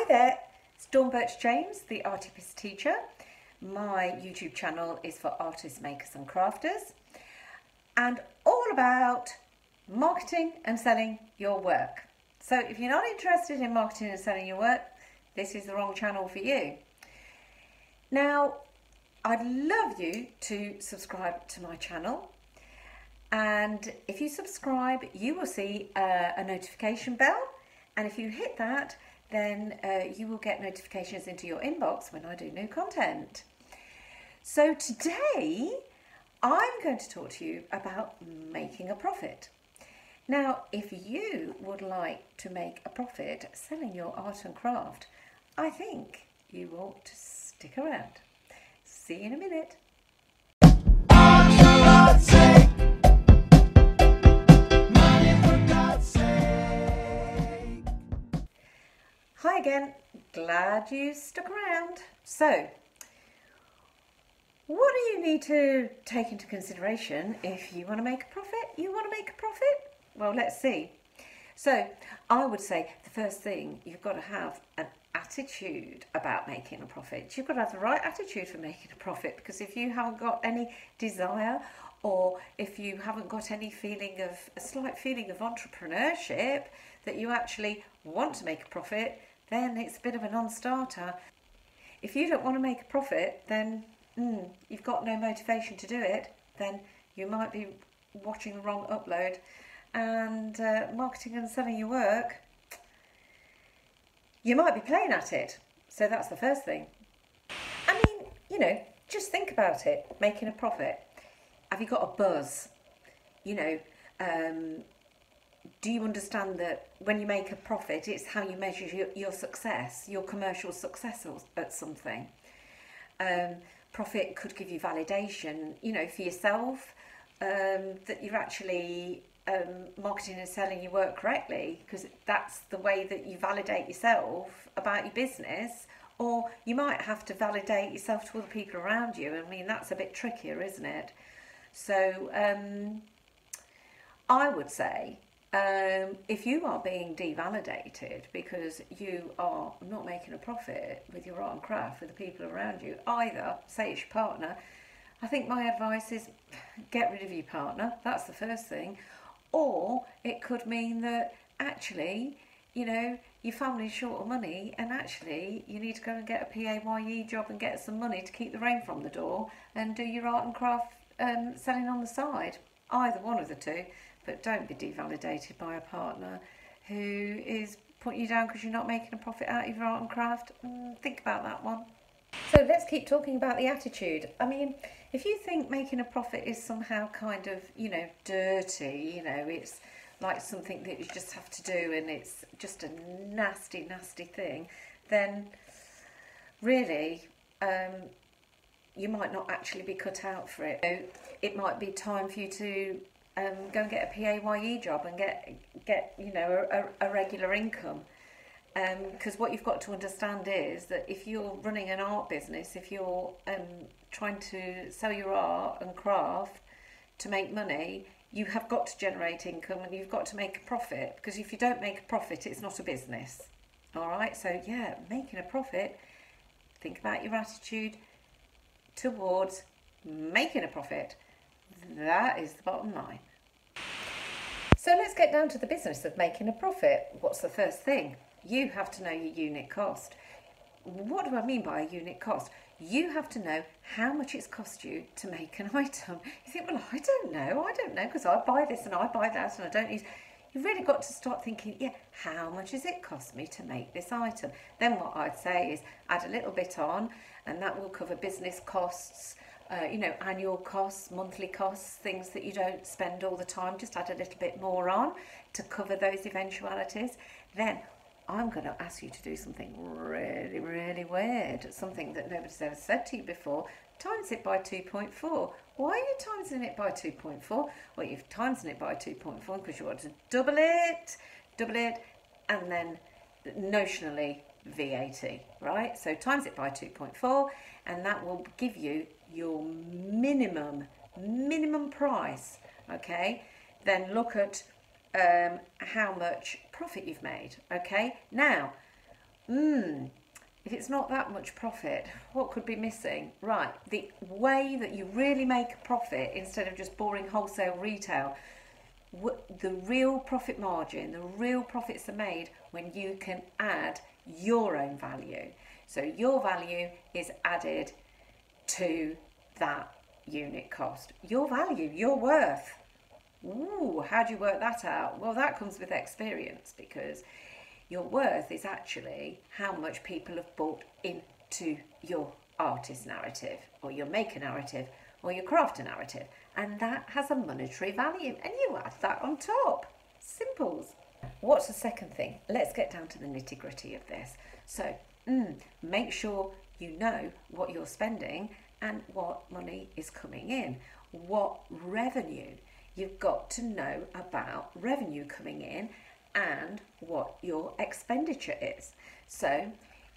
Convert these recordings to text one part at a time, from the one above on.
there, it's Birch-James, the Arty Biz teacher. My YouTube channel is for artists, makers and crafters, and all about marketing and selling your work. So if you're not interested in marketing and selling your work, this is the wrong channel for you. Now, I'd love you to subscribe to my channel, and if you subscribe you will see a notification bell, and if you hit that then you will get notifications into your inbox when I do new content. So today I'm going to talk to you about making a profit. Now, if you would like to make a profit selling your art and craft, I think you ought to stick around. See you in a minute. Hi again, glad you stuck around. So, what do you need to take into consideration if you want to make a profit? You want to make a profit? Well, let's see. So, I would say the first thing, you've got to have an attitude about making a profit. You've got to have the right attitude for making a profit, because if you haven't got any desire, or if you haven't got any feeling of, a slight feeling of entrepreneurship, that you actually want to make a profit, then it's a bit of a non-starter. If you don't want to make a profit, then you've got no motivation to do it, then you might be watching the wrong upload, and marketing and selling your work, you might be playing at it. So that's the first thing. I mean, you know, just think about it, making a profit. Have you got a buzz? You know, do you understand that when you make a profit, it's how you measure your success, your commercial success at something? Profit could give you validation, you know, for yourself, that you're actually marketing and selling your work correctly, because that's the way that you validate yourself about your business. Or you might have to validate yourself to other people around you. I mean, that's a bit trickier, isn't it? So I would say, if you are being devalidated because you are not making a profit with your art and craft with the people around you, either, say it's your partner, I think my advice is get rid of your partner. That's the first thing. Or it could mean that actually, you know, your family's short of money and actually you need to go and get a PAYE job and get some money to keep the rain from the door and do your art and craft selling on the side. Either one of the two. But don't be devalidated by a partner who is putting you down because you're not making a profit out of your art and craft. Think about that one. So let's keep talking about the attitude. I mean, if you think making a profit is somehow kind of, you know, dirty, you know, it's like something that you just have to do and it's just a nasty, nasty thing, then really you might not actually be cut out for it. So it might be time for you to go and get a PAYE job and get you know, a regular income. Because what you've got to understand is that if you're running an art business, if you're trying to sell your art and craft to make money, you have got to generate income and you've got to make a profit, because if you don't make a profit, it's not a business. All right, so yeah, making a profit, think about your attitude towards making a profit. That is the bottom line. So let's get down to the business of making a profit. What's the first thing? You have to know your unit cost. What do I mean by a unit cost? You have to know how much it's cost you to make an item. You think, well, I don't know, because I buy this and I buy that and I don't use. You've really got to start thinking, yeah, how much does it cost me to make this item? Then what I'd say is add a little bit on, and that will cover business costs, you know, annual costs, monthly costs, things that you don't spend all the time. Just add a little bit more on to cover those eventualities. Then I'm going to ask you to do something really, really weird, something that nobody's ever said to you before. Times it by 2.4. Why are you timesing it by 2.4? Well, you've timesing it by 2.4 because you want to double it, and then notionally VAT, right? So times it by 2.4, and that will give you your minimum price, okay? Then look at how much profit you've made, okay? Now, if it's not that much profit, what could be missing? Right, the way that you really make a profit instead of just boring wholesale retail, the real profit margin, the real profits are made when you can add your own value. So your value is added to that unit cost. Your value, your worth. Ooh, how do you work that out? Well, that comes with experience, because your worth is actually how much people have bought into your artist narrative, or your maker narrative, or your crafter narrative, and that has a monetary value, and you add that on top. Simples. What's the second thing? Let's get down to the nitty-gritty of this. So make sure you know what you're spending and what money is coming in, what revenue. You've got to know about revenue coming in and what your expenditure is. So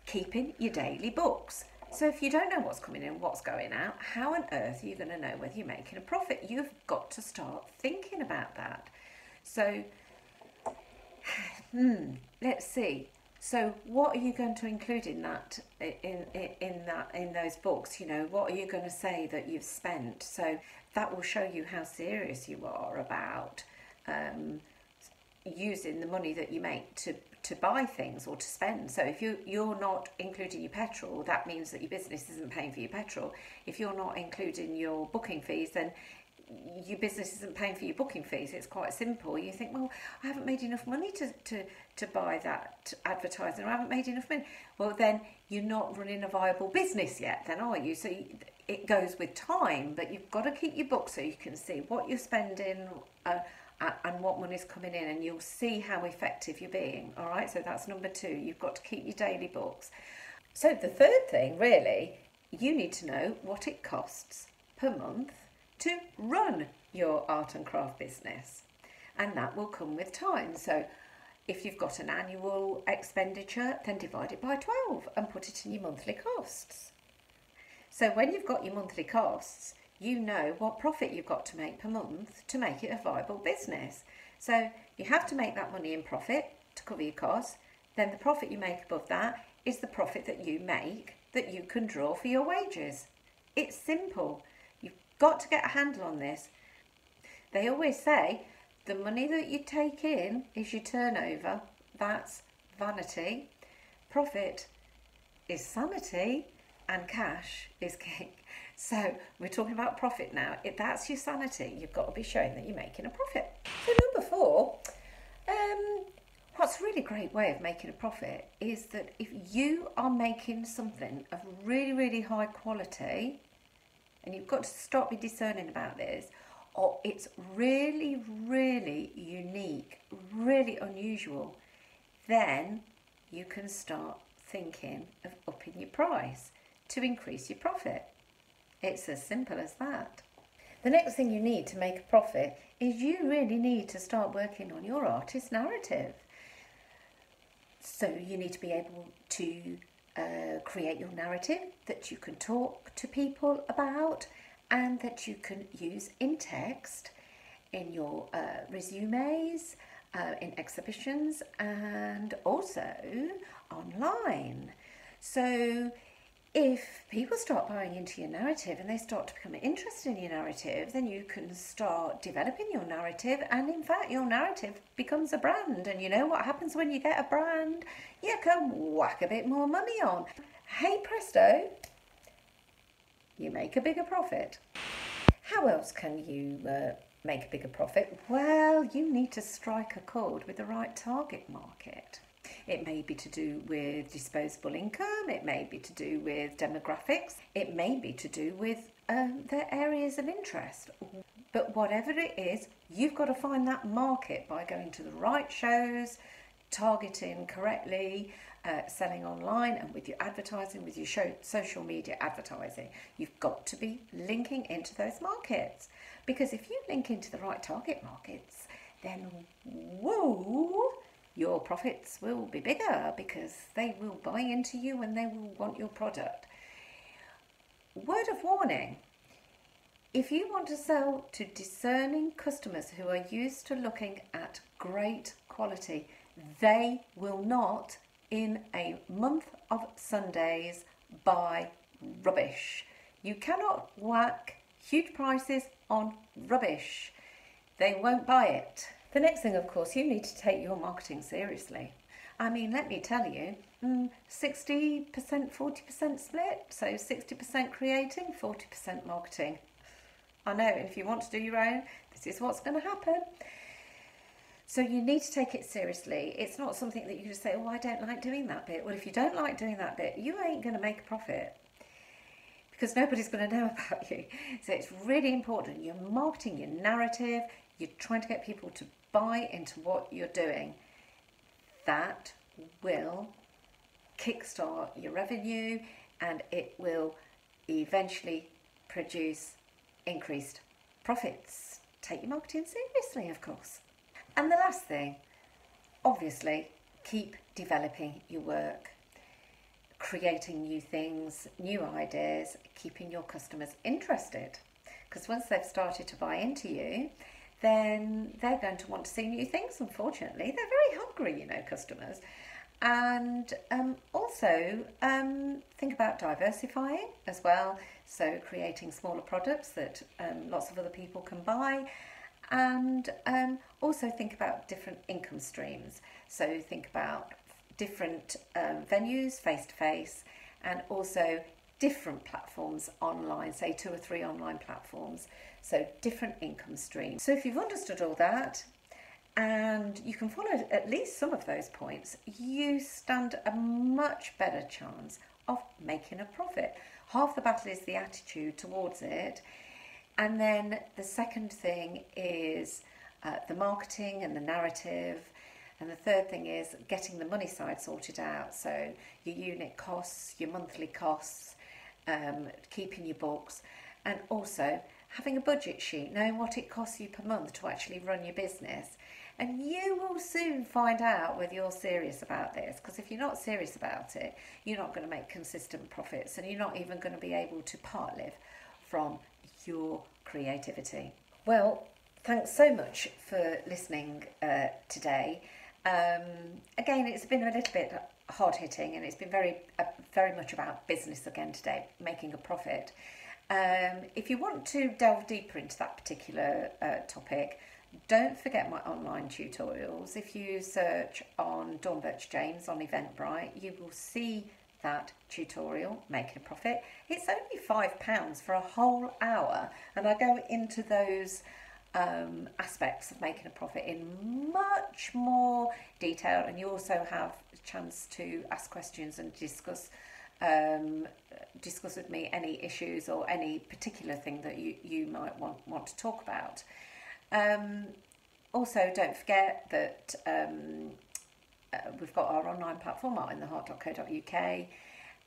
keeping your daily books. So if you don't know what's coming in, what's going out, how on earth are you going to know whether you're making a profit? You've got to start thinking about that. So let's see. So what are you going to include in that, in those books? You know, what are you going to say that you've spent? So that will show you how serious you are about using the money that you make to buy things or to spend. So if you're not including your petrol, that means that your business isn't paying for your petrol. If you're not including your booking fees, then your business isn't paying for your booking fees. It's quite simple. You think, well, I haven't made enough money to buy that advertising, or I haven't made enough money. Well, then you're not running a viable business yet, then, are you? So it goes with time, but you've got to keep your books so you can see what you're spending and what money's coming in, and you'll see how effective you're being. All right, so that's number 2. You've got to keep your daily books. So the third thing, really, you need to know what it costs per month to run your art and craft business, and that will come with time. So if you've got an annual expenditure, then divide it by 12 and put it in your monthly costs. So when you've got your monthly costs, you know what profit you've got to make per month to make it a viable business. So you have to make that money in profit to cover your costs. Then the profit you make above that is the profit that you make that you can draw for your wages. It's simple. You've got to get a handle on this. They always say the money that you take in is your turnover. That's vanity. Profit is sanity, and cash is king. So we're talking about profit now. If that's your sanity, you've got to be showing that you're making a profit. So number 4, what's a really great way of making a profit is that if you are making something of really, really high quality, and you've got to start be discerning about this, or it's really, really unique, really unusual, then you can start thinking of upping your price to increase your profit. It's as simple as that. The next thing you need to make a profit is you really need to start working on your artist narrative. So you need to be able to create your narrative that you can talk to people about and that you can use in text, in your resumes, in exhibitions, and also online. So if people start buying into your narrative and they start to become interested in your narrative, then you can start developing your narrative, and in fact your narrative becomes a brand. And you know what happens when you get a brand? You can whack a bit more money on. Hey presto, you make a bigger profit. How else can you make a bigger profit? Well, you need to strike a chord with the right target market. It may be to do with disposable income, it may be to do with demographics, it may be to do with their areas of interest. But whatever it is, you've got to find that market by going to the right shows, targeting correctly, selling online, and with your advertising, with your social media advertising. You've got to be linking into those markets, because if you link into the right target markets, then whoa, your profits will be bigger, because they will buy into you and they will want your product. Word of warning: if you want to sell to discerning customers who are used to looking at great quality, they will not in a month of Sundays buy rubbish. You cannot whack huge prices on rubbish. They won't buy it. The next thing, of course, you need to take your marketing seriously. I mean, let me tell you, 60%, 40% split. So 60% creating, 40% marketing. I know, if you want to do your own, this is what's going to happen. So you need to take it seriously. It's not something that you can just say, oh, I don't like doing that bit. Well, if you don't like doing that bit, you ain't going to make a profit because nobody's going to know about you. So it's really important. You're marketing your narrative. You're trying to get people to buy into what you're doing. That will kickstart your revenue and it will eventually produce increased profits. Take your marketing seriously, of course. And the last thing, obviously, keep developing your work, creating new things, new ideas, keeping your customers interested. Because once they've started to buy into you, then they're going to want to see new things, unfortunately. They're very hungry, you know, customers. And also think about diversifying as well. So creating smaller products that lots of other people can buy. And also think about different income streams. So think about different venues, face-to-face, and also different platforms online, say 2 or 3 online platforms. So different income streams. So if you've understood all that, and you can follow at least some of those points, you stand a much better chance of making a profit. Half the battle is the attitude towards it. And then the second thing is the marketing and the narrative. And the third thing is getting the money side sorted out. So your unit costs, your monthly costs, keeping your books, and also having a budget sheet, knowing what it costs you per month to actually run your business. And you will soon find out whether you're serious about this, because if you're not serious about it, you're not going to make consistent profits, and you're not even going to be able to part live from your creativity. Well, thanks so much for listening today. Again, it's been a little bit hard-hitting, and it's been very much about business again today, making a profit. If you want to delve deeper into that particular topic, don't forget my online tutorials. If you search on Dawn Birch-James on Eventbrite, you will see that tutorial, Making a Profit. It's only £5 for a whole hour, and I go into those aspects of making a profit in much more detail, and you also have a chance to ask questions and discuss with me any issues or any particular thing that you might want to talk about. Also, don't forget that we've got our online platform, artintheheart.co.uk,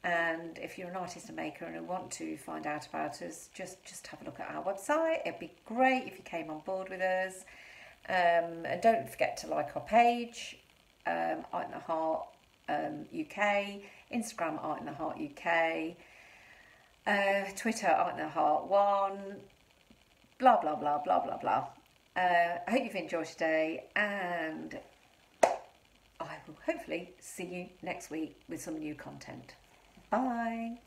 and if you're an artist and maker and want to find out about us, just have a look at our website. It'd be great if you came on board with us. And don't forget to like our page, Art in the Heart UK, Instagram Art in the Heart UK, Twitter Art in the Heart 1, blah blah blah blah blah blah. I hope you've enjoyed today, and I will hopefully see you next week with some new content. Bye.